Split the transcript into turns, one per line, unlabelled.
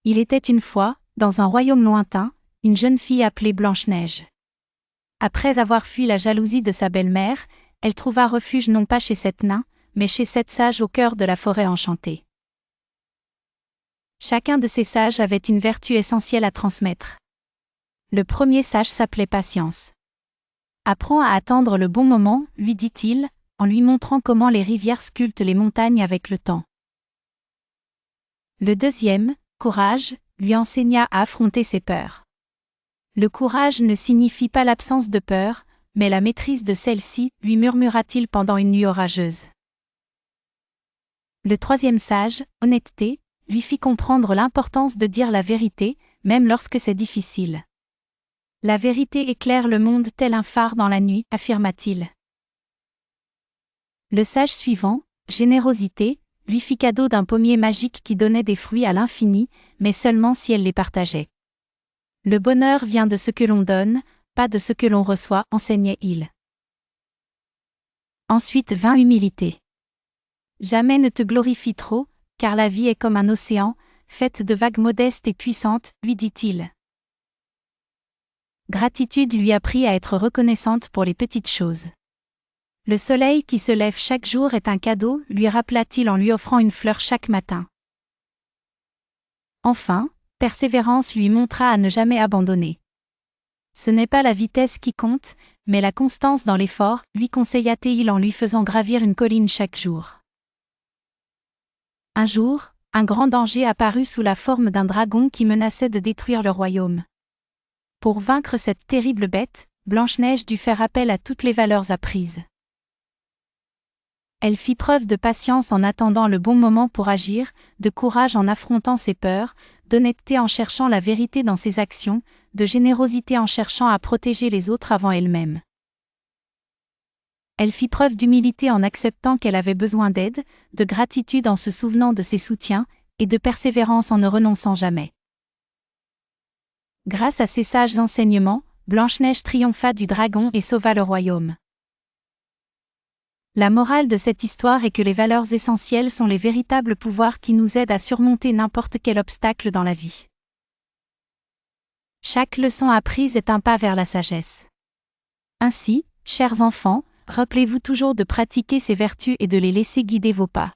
Il était une fois, dans un royaume lointain, une jeune fille appelée Blanche-Neige. Après avoir fui la jalousie de sa belle-mère, elle trouva refuge non pas chez 7 nains, mais chez 7 sages au cœur de la forêt enchantée. Chacun de ces sages avait une vertu essentielle à transmettre. Le premier sage s'appelait Patience. Apprends à attendre le bon moment, lui dit-il, en lui montrant comment les rivières sculptent les montagnes avec le temps. Le deuxième, Courage, lui enseigna à affronter ses peurs. Le courage ne signifie pas l'absence de peur, mais la maîtrise de celle-ci, lui murmura-t-il pendant une nuit orageuse. Le troisième sage, Honnêteté, lui fit comprendre l'importance de dire la vérité, même lorsque c'est difficile. La vérité éclaire le monde tel un phare dans la nuit, affirma-t-il. Le sage suivant, Générosité, lui fit cadeau d'un pommier magique qui donnait des fruits à l'infini, mais seulement si elle les partageait. Le bonheur vient de ce que l'on donne, pas de ce que l'on reçoit, enseignait-il. Ensuite vint Humilité. Jamais ne te glorifie trop, car la vie est comme un océan, faite de vagues modestes et puissantes, lui dit-il. Gratitude lui apprit à être reconnaissante pour les petites choses. Le soleil qui se lève chaque jour est un cadeau, lui rappela-t-il en lui offrant une fleur chaque matin. Enfin, Persévérance lui montra à ne jamais abandonner. Ce n'est pas la vitesse qui compte, mais la constance dans l'effort, lui conseilla-t-il en lui faisant gravir une colline chaque jour. Un jour, un grand danger apparut sous la forme d'un dragon qui menaçait de détruire le royaume. Pour vaincre cette terrible bête, Blanche-Neige dut faire appel à toutes les valeurs apprises. Elle fit preuve de patience en attendant le bon moment pour agir, de courage en affrontant ses peurs, d'honnêteté en cherchant la vérité dans ses actions, de générosité en cherchant à protéger les autres avant elle-même. Elle fit preuve d'humilité en acceptant qu'elle avait besoin d'aide, de gratitude en se souvenant de ses soutiens, et de persévérance en ne renonçant jamais. Grâce à ces sages enseignements, Blanche-Neige triompha du dragon et sauva le royaume. La morale de cette histoire est que les valeurs essentielles sont les véritables pouvoirs qui nous aident à surmonter n'importe quel obstacle dans la vie. Chaque leçon apprise est un pas vers la sagesse. Ainsi, chers enfants, rappelez-vous toujours de pratiquer ces vertus et de les laisser guider vos pas.